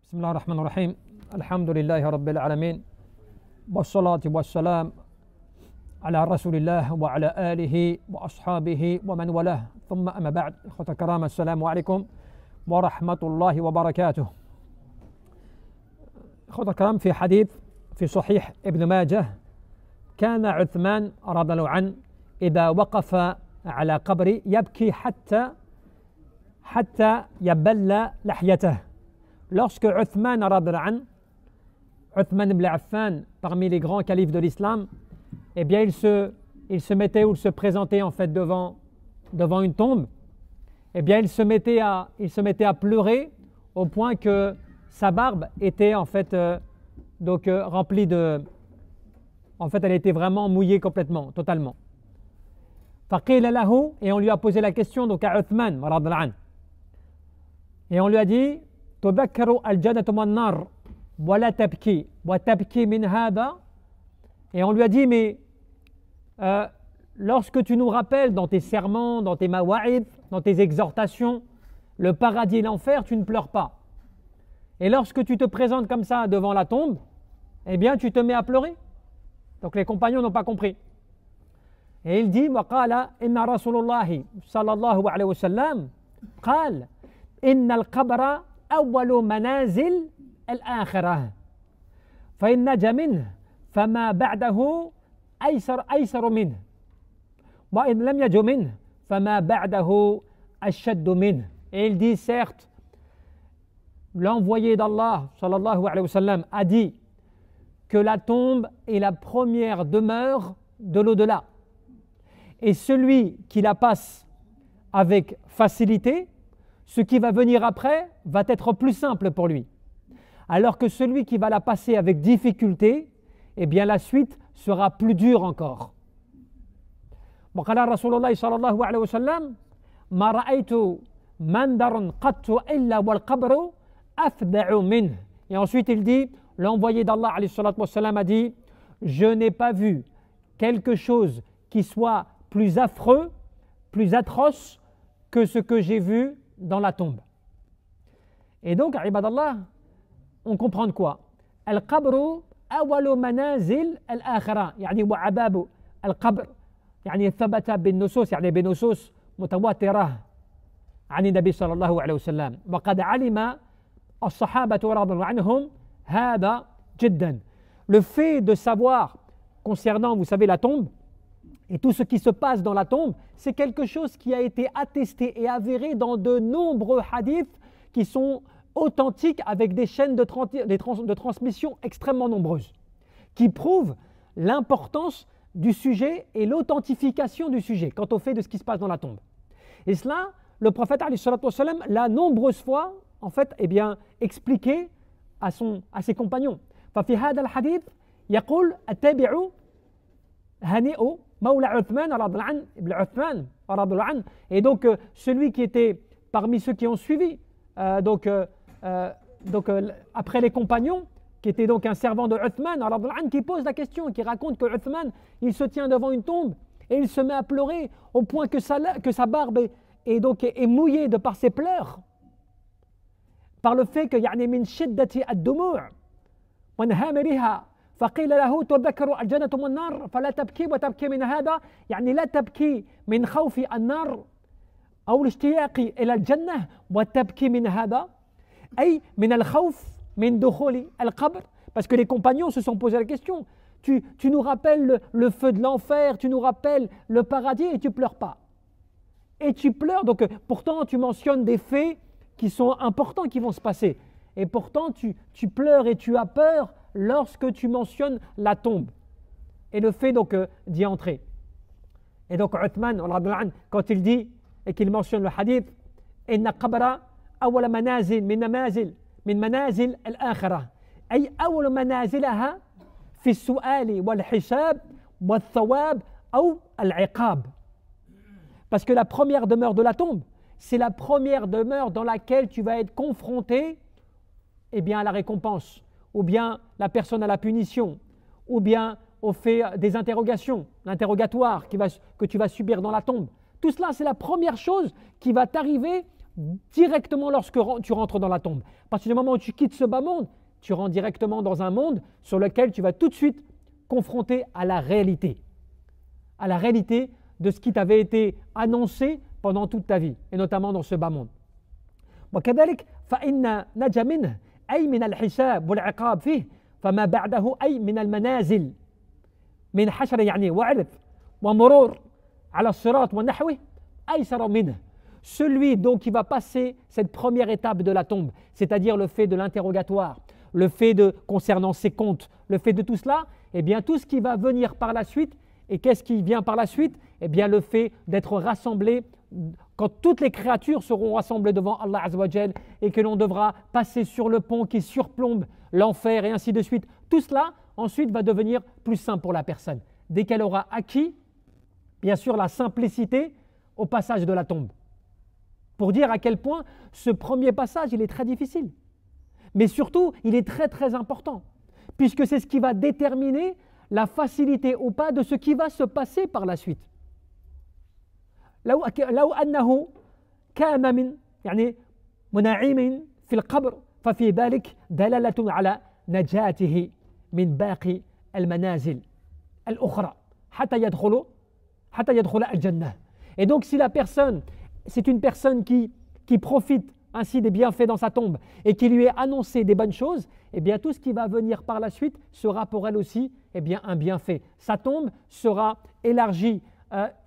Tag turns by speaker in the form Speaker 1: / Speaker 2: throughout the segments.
Speaker 1: بسم الله الرحمن الرحيم الحمد لله رب العالمين والصلاة والسلام على رسول الله وعلى آله وأصحابه ومن والاه ثم أما بعد إخوة الكرام السلام عليكم ورحمة الله وبركاته. إخوة الكرام في حديث في صحيح ابن ماجه كان عثمان رضي الله عنه إذا وقف على قبر يبكي حتى يبل لحيته. Lorsque Uthman radhiyallahu anhu, Uthman ibn Affan, parmi les grands califes de l'islam, eh bien il se mettait ou il se présentait en fait devant une tombe, eh bien il se mettait à pleurer au point que sa barbe était en fait remplie de, en fait elle était vraiment mouillée complètement, totalement. Faqila lahu, et on lui a posé la question donc à Uthman radhiyallahu anhu, et on lui a dit تذكر الجنة والنار ولا تبكي وتبكي من هذا. Et on lui a dit mais lorsque tu nous rappelles dans tes sermons, dans tes mawa'id, dans tes exhortations le paradis et l'enfer, tu ne pleures pas, et lorsque tu te présentes comme ça devant la tombe, eh bien tu te mets à pleurer. Donc les compagnons n'ont pas compris, et il dit وقال إن رسول الله صلى الله عليه وسلم قال إن القبر أول منازل الآخرة فإن نجا منه فما بعده أيسر منه وإن لم ينج منه فما بعده أشد منه. Et il dit certes, l'envoyé d'Allah sallallahu alayhi wa sallam a dit que la tombe est la première demeure de l'au-delà, et celui qui la passe avec facilité, ce qui va venir après va être plus simple pour lui, alors que celui qui va la passer avec difficulté, eh bien la suite sera plus dure encore. وقال رسول الله صلى الله عليه وسلم ما رأيت منظرا قط إلا والقبر أفدع منه. Et ensuite il dit, l'envoyé d'Allah alayhi salatu wassalam a dit, je n'ai pas vu quelque chose qui soit plus affreux, plus atroce que ce que j'ai vu dans la tombe. Et donc, ibadallah, on comprend de quoi? Al-qabru awalu manazil al-akhira, yani wa ababu al-qabr, yani thabata bin nusus, yani bin nusus mutawatirah عن النبي صلى الله عليه وسلم وقد علم الصحابة رضي الله عنهم هذا جدا. Le fait de savoir concernant, vous savez, la tombe et tout ce qui se passe dans la tombe, c'est quelque chose qui a été attesté et avéré dans de nombreux hadiths qui sont authentiques, avec des chaînes de transmission extrêmement nombreuses, qui prouvent l'importance du sujet et l'authentification du sujet quant au fait de ce qui se passe dans la tombe. Et cela, le prophète alayhi salatu wassalam l'a nombreuses fois en fait expliqué à ses compagnons. ففي هذا الحديث يقول التابع هنيئ Mawla Uthman ibn Uthman radhiyallahu anhu. Et donc celui qui était parmi ceux qui ont suivi après les compagnons, qui était donc un servant de Uthman radhiyallahu anhu, qui pose la question, qui raconte que Uthman il se tient devant une tombe et il se met à pleurer au point que sa barbe est mouillée de par ses pleurs, par le fait que يعني من شدة الدموع وانهمارها فقيل له تذكر الجنة والنار فلا تبكي وتبكي من هذا، يعني لا تبكي من خوف النار أو الاشتياق إلى الجنة وتبكي من هذا أي من الخوف من دخول القبر. Parce que les compagnons se sont posé la question, tu nous rappelles le feu de l'enfer, tu nous rappelles le paradis et tu pleures pas. Et tu pleures, donc pourtant tu mentionnes des faits qui sont importants qui vont se passer, et pourtant tu pleures et tu as peur lorsque tu mentionnes la tombe et le fait donc d'y entrer. Et donc Uthman, quand il dit et qu'il mentionne le hadith, inna qabra awwal manazil min manazil al-akhirah, ay awwal manazilaha fi as-su'ali wal hisab wal thawab ou al-iqab. Parce que la première demeure de la tombe, c'est la première demeure dans laquelle tu vas être confronté à la récompense, ou bien la personne à la punition, ou bien au fait des interrogations, l'interrogatoire que tu vas subir dans la tombe. Tout cela, c'est la première chose qui va t'arriver directement lorsque tu rentres dans la tombe. À partir du moment où tu quittes ce bas monde, tu rentres directement dans un monde sur lequel tu vas tout de suite confronter à la réalité de ce qui t'avait été annoncé pendant toute ta vie, et notamment dans ce bas monde. وكذلك فإن نجا منه أي من الحساب والعقاب فيه فما بعده أي من المنازل من حشر يعني وعرض ومرور على الصراط ونحوه أيسر منه. Celui donc qui va passer cette première étape de la tombe, c'est-à-dire le fait de l'interrogatoire, le fait de concernant ses comptes, le fait de tout cela, eh bien tout ce qui va venir par la suite. Et qu'est-ce qui vient par la suite? Eh bien le fait d'être rassemblé, quand toutes les créatures seront rassemblées devant Allah Azza wa Jal et que l'on devra passer sur le pont qui surplombe l'enfer et ainsi de suite. Tout cela ensuite va devenir plus simple pour la personne. Dès qu'elle aura acquis, bien sûr, la simplicité au passage de la tombe. Pour dire à quel point ce premier passage, il est très difficile. Mais surtout, il est très très important, puisque c'est ce qui va déterminer la facilité ou pas de ce qui va se passer par la suite. لو أنه كان من يعني منعم في القبر ففي ذلك دلالة على نجاته من باقي المنازل الأخرى حتى يدخل الجنة. Et donc si la personne, c'est une personne qui profite ainsi des bienfaits dans sa tombe et qui lui est annoncé des bonnes choses, eh bien tout ce qui va venir par la suite sera pour elle aussi eh bien, un bienfait. Sa tombe sera élargie.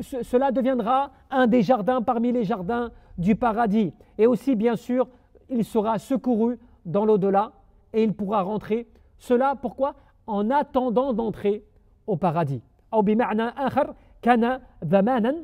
Speaker 1: Cela deviendra un des jardins parmi les jardins du paradis. Et aussi, bien sûr, il sera secouru dans l'au-delà et il pourra rentrer. Cela, pourquoi? En attendant d'entrer au paradis. أو بمعنى آخر كان ضمانا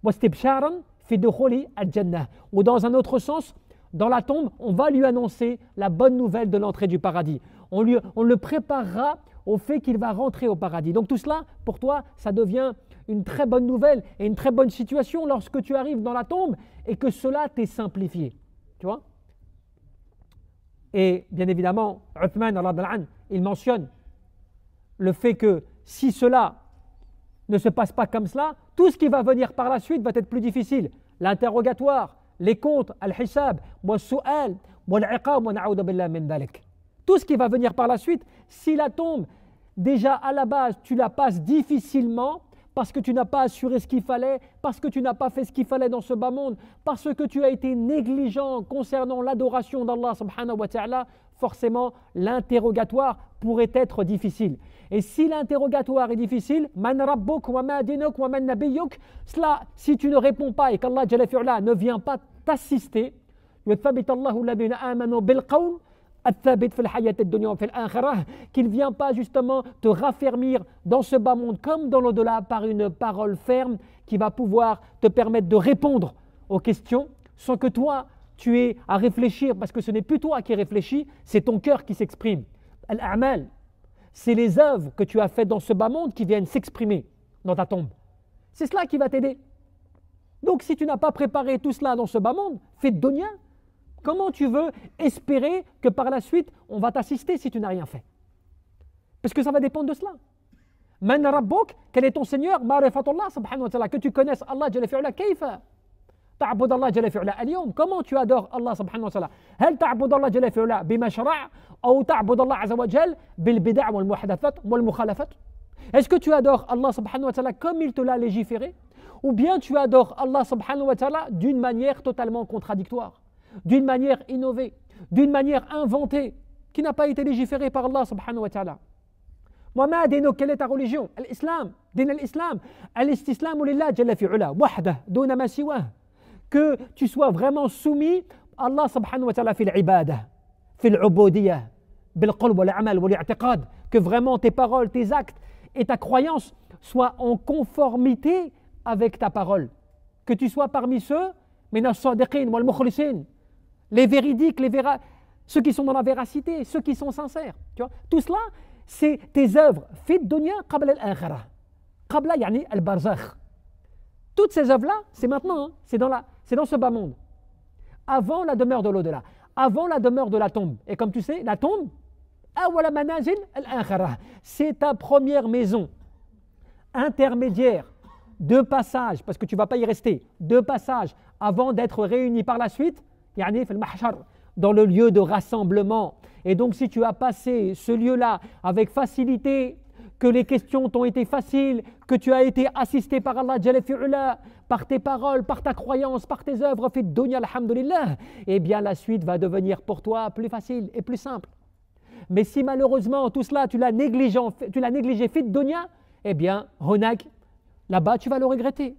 Speaker 1: واستبشارا في دخول الجنة. Ou dans un autre sens, dans la tombe, on va lui annoncer la bonne nouvelle de l'entrée du paradis. On le préparera au fait qu'il va rentrer au paradis. Donc tout cela, pour toi, ça devient une très bonne nouvelle et une très bonne situation lorsque tu arrives dans la tombe et que cela t'est simplifié. Tu vois? Et bien évidemment, Uthman, il mentionne le fait que si cela ne se passe pas comme cela, tout ce qui va venir par la suite va être plus difficile. L'interrogatoire, les comptes, al-hisab, wal-su'al, wal-iqab, wa na'udhu billah min dhalik. Tout ce qui va venir par la suite, si la tombe, déjà à la base, tu la passes difficilement, parce que tu n'as pas assuré ce qu'il fallait, parce que tu n'as pas fait ce qu'il fallait dans ce bas monde, parce que tu as été négligent concernant l'adoration d'Allah subhanahu wa ta'ala, forcément l'interrogatoire pourrait être difficile. Et si l'interrogatoire est difficile, man rabbuk wa ma dinuk wa man nabiyyuk, cela, si tu ne réponds pas et qu'Allah Jalla fi'ala ne vient pas t'assister, yuthabit Allahu alladhina amanu bil qawl qu'il ne vient pas justement te raffermir dans ce bas monde comme dans l'au-delà par une parole ferme qui va pouvoir te permettre de répondre aux questions sans que toi tu aies à réfléchir, parce que ce n'est plus toi qui réfléchis, c'est ton cœur qui s'exprime. Al-a'mal, c'est les œuvres que tu as faites dans ce bas monde qui viennent s'exprimer dans ta tombe. C'est cela qui va t'aider. Donc si tu n'as pas préparé tout cela dans ce bas monde, fais de dunya. Comment tu veux espérer que par la suite, on va t'assister si tu n'as rien fait? Parce que ça va dépendre de cela. Man rabbuk, quel est ton Seigneur? Ma'rifatullah subhanahu wa ta'ala, que tu connaisses Allah jalla fi'ala, kayfa ta'bud Allah jalla fi'ala al-yawm? Comment tu adores Allah subhanahu wa ta'ala? Hal ta'bud Allah jalla fi'ala bimashra' ou ta'bud Allah azza wa jal bil bida' wal muhdathat wal mukhalafat? Est-ce que tu adores Allah subhanahu wa ta'ala comme il te l'a légiféré? Ou bien tu adores Allah subhanahu wa ta'ala d'une manière totalement contradictoire, d'une manière innovée, d'une manière inventée, qui n'a pas été légiférée par Allah subhanahu wa ta'ala. وما دينك, quelle est ta religion? L'islam, din al-islam, al-istislamu lillah jalla fi'ula, wahdah, duna ma siwah. Que tu sois vraiment soumis à Allah subhanahu wa ta'ala fil ibadah, fil ubudiyah, bil qalb wal amal wal i'tiqad, que vraiment tes paroles, tes actes et ta croyance soient en conformité avec ta parole. Que tu sois parmi ceux, min as-sadiqin wal mukhlisin, les véridiques, ceux qui sont dans la véracité, ceux qui sont sincères. Tu vois? Tout cela, c'est tes œuvres. Fit dunya qabla al-akhirah. Qabla yani al-barzakh. Toutes ces œuvres-là, c'est maintenant, hein, c'est dans ce bas monde. Avant la demeure de l'au-delà, avant la demeure de la tombe. Et comme tu sais, la tombe, awwala manazil al-akhirah, c'est ta première maison intermédiaire 2 passages, parce que tu ne vas pas y rester, 2 passages avant d'être réunis par la suite, yani fil mahshar, dans le lieu de rassemblement. Et donc si tu as passé ce lieu-là avec facilité, que les questions t'ont été faciles, que tu as été assisté par Allah Jalla fi'ula, par tes paroles, par ta croyance, par tes œuvres, fit dunya alhamdulillah, eh bien la suite va devenir pour toi plus facile et plus simple. Mais si malheureusement tout cela tu l'as négligé fit dunya, eh bien hunak, là-bas tu vas le regretter.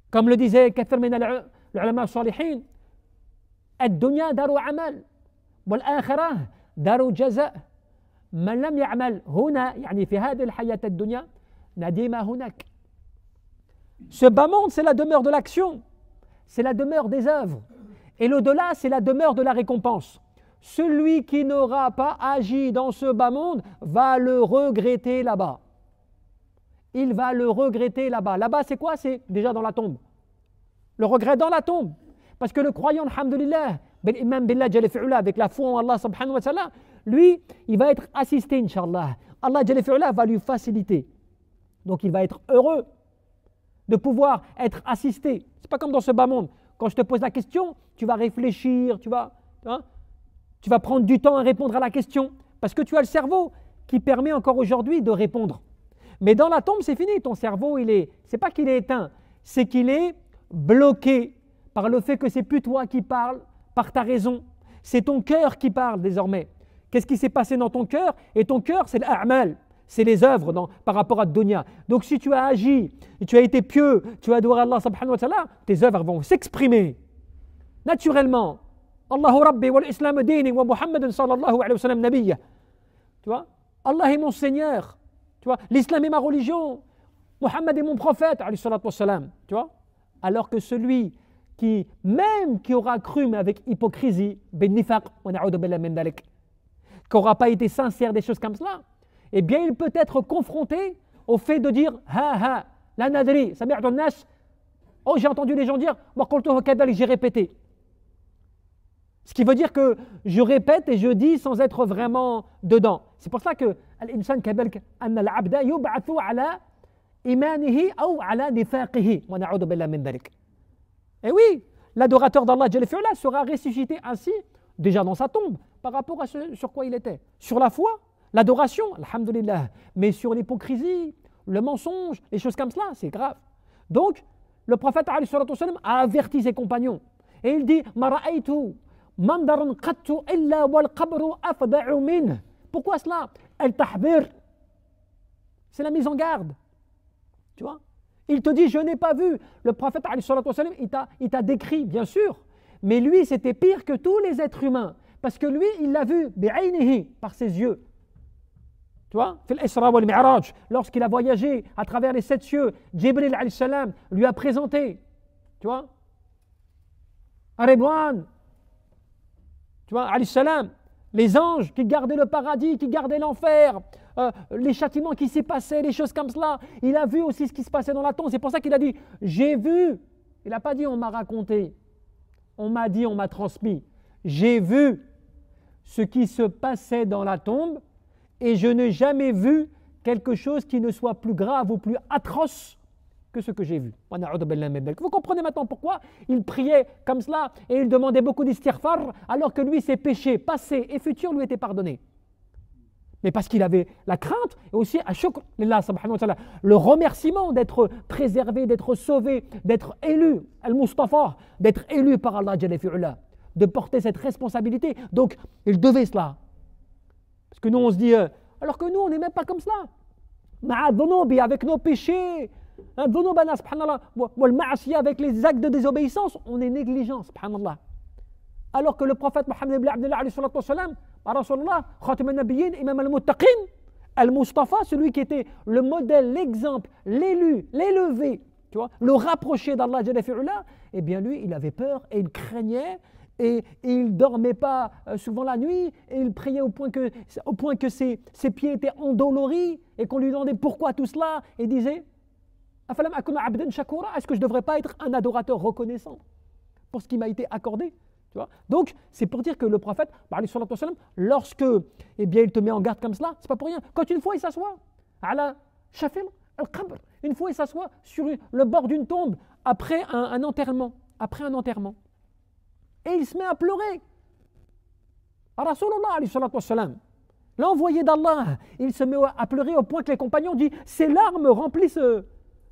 Speaker 1: Comme le disait kathir min al-ulama salihin, ad-dunya daru amal wal-akhirah daru jaza'. من لم يعمل هنا يعني في هذه الحياة الدنيا ندم هناك. Ce bas monde, c'est la demeure de l'action, c'est la demeure des œuvres. Et l'au-delà, c'est la demeure de la récompense. Celui qui n'aura pas agi dans ce bas monde va le regretter là-bas. Il va le regretter là-bas. Là-bas, c'est quoi? C'est déjà dans la tombe. Le regret dans la tombe. Parce que le croyant, alhamdulillah, bil-imam billah jalla fi'ula, avec la foi en Allah subhanahu wa ta'ala, lui, il va être assisté, Inch'Allah. Allah jalla fi'ula va lui faciliter. Donc il va être heureux de pouvoir être assisté. C'est pas comme dans ce bas monde. Quand je te pose la question, tu vas réfléchir, tu vas prendre du temps à répondre à la question. Parce que tu as le cerveau qui permet encore aujourd'hui de répondre. Mais dans la tombe, c'est fini. Ton cerveau, c'est pas qu'il est éteint, c'est qu'il est bloqué par le fait que c'est plus toi qui parles, par ta raison. C'est ton cœur qui parle désormais. Qu'est-ce qui s'est passé dans ton cœur? Et ton cœur, c'est l'a'mal, c'est les œuvres par rapport à dunya. Donc si tu as agi, tu as été pieux, tu as adoré Allah subhanahu wa ta'ala, tes œuvres vont s'exprimer naturellement. Allahu Rabbi wal Islam dini wa Muhammadun sallallahu alayhi wa sallam nabiyya. Tu vois? Allah est mon Seigneur. Tu vois? L'islam est ma religion. Muhammad est mon prophète alayhi salatu wa salam. Tu vois? Alors que celui qui aura cru mais avec hypocrisie, ben nifaq wa na'udhu billah min dalik, qui n'aura pas été sincère des choses comme cela, eh bien il peut être confronté au fait de dire la nadri, sami'tu an-nas, oh j'ai entendu les gens dire wa qultuhu kadhalik, j'ai répété. Ce qui veut dire que je répète et je dis sans être vraiment dedans. C'est pour ça que l'insan kadhalik anna al-'abda yub'athu ala imanihi ou ala nifaqihi wa na'udhu billah min dalik. Et oui, l'adorateur d'Allah Jalla fi'ula sera ressuscité ainsi déjà dans sa tombe par rapport à ce sur quoi il était. Sur la foi, l'adoration, alhamdulillah, mais sur l'hypocrisie, le mensonge, les choses comme cela, c'est grave. Donc, le prophète alayhi salatu wa sallam a averti ses compagnons et il dit ma ra'aytu mandaran qattu illa wal qabru afda'u min. Pourquoi cela? Al-tahbir, c'est la mise en garde. Tu vois? Il te dit je n'ai pas vu. Le prophète alayhi salatu wa sallam, il t'a décrit bien sûr, mais lui c'était pire que tous les êtres humains parce que lui il l'a vu bi'aynihi, par ses yeux. Tu vois, fil Isra wal Mi'raj, lorsqu'il a voyagé à travers les 7 cieux, Jibril alayhi salam lui a présenté, tu vois, Ridwan, tu vois, alayhi salam, les anges qui gardaient le paradis, qui gardaient l'enfer, les châtiments qui s'y passaient, les choses comme cela. Il a vu aussi ce qui se passait dans la tombe. C'est pour ça qu'il a dit j'ai vu. Il n'a pas dit on m'a raconté, on m'a dit, on m'a transmis. J'ai vu ce qui se passait dans la tombe. Et je n'ai jamais vu quelque chose qui ne soit plus grave ou plus atroce que ce que j'ai vu. Vous comprenez maintenant pourquoi il priait comme cela et il demandait beaucoup d'istighfar alors que lui, ses péchés passés et futurs lui étaient pardonnés. Mais parce qu'il avait la crainte et aussi le remerciement d'être préservé, d'être sauvé, d'être élu, al-Mustafa, d'être élu par Allah Jalla fi'ula, de porter cette responsabilité. Donc, il devait cela. Parce que nous, on se dit, alors que nous, on n'est même pas comme cela. Avec nos péchés, avec les actes de désobéissance, on est négligent, subhanallah. Alors que le prophète Mohammed ibn Abdullah, Khatim al-Nabiyyin, Imam al-Muttaqin, al-Mustafa, celui qui était le modèle, l'exemple, l'élu, l'élevé, tu vois, le rapproché d'Allah, eh bien lui, il avait peur et il craignait. Et il ne dormait pas souvent la nuit, et il priait au point que ses pieds étaient endoloris, et qu'on lui demandait pourquoi tout cela, et il disait est-ce que je ne devrais pas être un adorateur reconnaissant pour ce qui m'a été accordé, tu vois? Donc c'est pour dire que le prophète, lorsque il te met en garde comme cela, c'est pas pour rien. Quand une fois il s'assoit, ala shafil al-qabr, Une fois, il s'assoit sur le bord d'une tombe après un enterrement. Après un enterrement. Et il se met à pleurer. Rasulullah alayhi salatu wassalam, l'envoyé d'Allah, il se met à pleurer au point que les compagnons disent ses larmes remplissent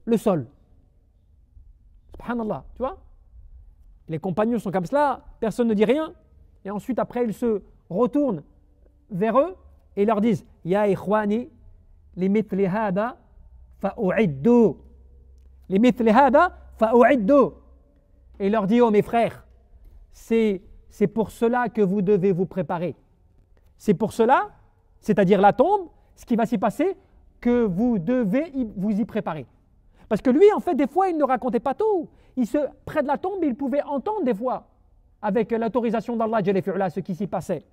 Speaker 1: le sol. Subhanallah, tu vois? Les compagnons sont comme cela, personne ne dit rien. Et ensuite, après, ils se retournent vers eux et ils leur disent Ya ikhwani, limithli hada fa'u'iddu. Limithli hada fa'u'iddu. Et il leur dit Oh mes frères, c'est pour cela que vous devez vous préparer. C'est pour cela, c'est-à-dire la tombe, ce qui va s'y passer, que vous devez vous y préparer. Parce que lui, en fait, des fois, il ne racontait pas tout. Près de la tombe, il pouvait entendre des fois, avec l'autorisation d'Allah, ce qui s'y passait.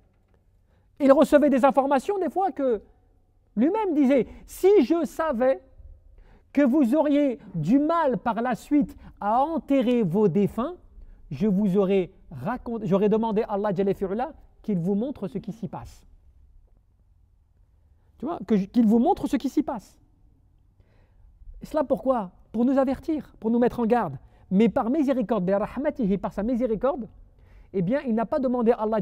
Speaker 1: Il recevait des informations des fois que lui-même disait, si je savais que vous auriez du mal par la suite à enterrer vos défunts, j'aurais demandé à Allah qu'il vous montre ce qui s'y passe. Tu vois, qu'il vous montre ce qui s'y passe. Et cela pourquoi? Pour nous avertir, pour nous mettre en garde. Mais par miséricorde, par sa miséricorde, eh bien, il n'a pas demandé à Allah,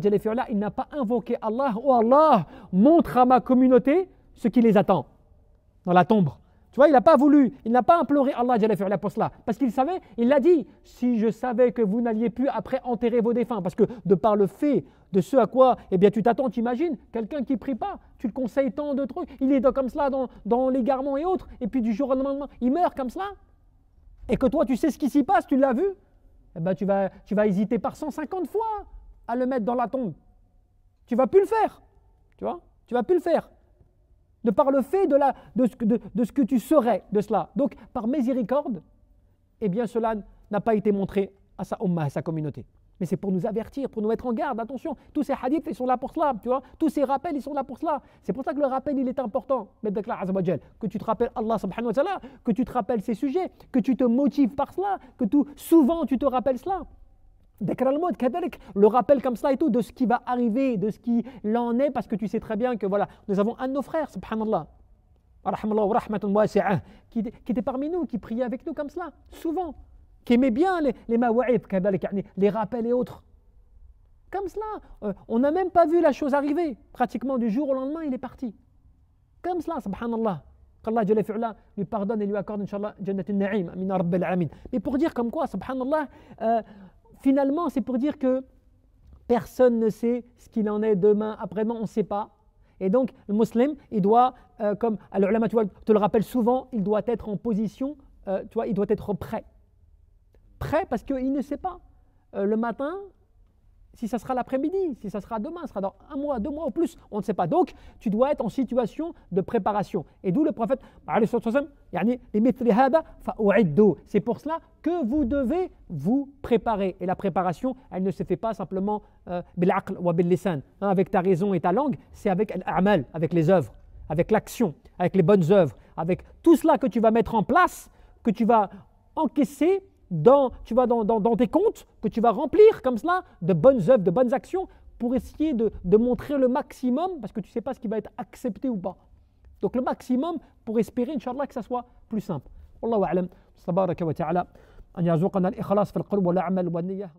Speaker 1: il n'a pas invoqué Allah, oh Allah, montre à ma communauté ce qui les attend dans la tombe. Tu vois, il n'a pas voulu, il n'a pas imploré Allah pour cela. Parce qu'il savait, il l'a dit, si je savais que vous n'alliez plus après enterrer vos défunts, parce que de par le fait de ce à quoi eh bien, tu t'attends, tu imagines, quelqu'un qui ne prie pas, tu le conseilles tant de trucs, il est comme cela dans l'égarement et autres, et puis du jour au lendemain, il meurt comme cela, et que toi tu sais ce qui s'y passe, tu l'as vu, eh ben, tu vas hésiter par 150 fois à le mettre dans la tombe. Tu ne vas plus le faire, tu vois, tu ne vas plus le faire. De par le fait de ce que tu serais de cela. Donc, par miséricorde, eh bien, cela n'a pas été montré à sa ummah, à sa communauté. Mais c'est pour nous avertir, pour nous mettre en garde. Attention, tous ces hadiths, ils sont là pour cela, tu vois. Tous ces rappels, ils sont là pour cela. C'est pour ça que le rappel, il est important. Que tu te rappelles Allah subhanahu wa ta'ala, que tu te rappelles ces sujets, que tu te motives par cela, que souvent tu te rappelles cela. Le rappel comme cela et tout, de ce qui va arriver, de ce qui l'en est, parce que tu sais très bien que voilà, nous avons un de nos frères, subhanallah, qui était parmi nous, qui priait avec nous comme cela, souvent, qui aimait bien les mawa'id, les rappels et autres. Comme cela, on n'a même pas vu la chose arriver, pratiquement du jour au lendemain, il est parti. Comme cela, subhanallah. Qu'Allah lui pardonne et lui accorde, Inch'Allah, Jannatun Na'im, Amina Rabbil Alamin. Mais pour dire comme quoi, subhanallah, finalement, c'est pour dire que personne ne sait ce qu'il en est demain, après-demain, on ne sait pas. Et donc, le musulman, il doit, comme l'ulama, tu vois, te le rappelle souvent, il doit être en position, tu vois, il doit être prêt. Prêt parce qu'il ne sait pas. Le matin, si ça sera l'après-midi, si ça sera demain, ça sera dans 1 mois, 2 mois ou plus, on ne sait pas. Donc, tu dois être en situation de préparation. Et d'où le prophète, c'est pour cela que vous devez vous préparer. Et la préparation, elle ne se fait pas simplement avec ta raison et ta langue, c'est avec l'amal, avec les œuvres, avec l'action, avec les bonnes œuvres, avec tout cela que tu vas mettre en place, que tu vas encaisser dans tes comptes, que tu vas remplir comme cela de bonnes œuvres, de bonnes actions pour essayer de montrer le maximum parce que tu ne sais pas ce qui va être accepté ou pas. Donc le maximum pour espérer, Inch'Allah, que ça soit plus simple. Wallahu a'lam. Tabaraka wa ta'ala. أن يرزقنا الإخلاص في القلب والعمل والنية.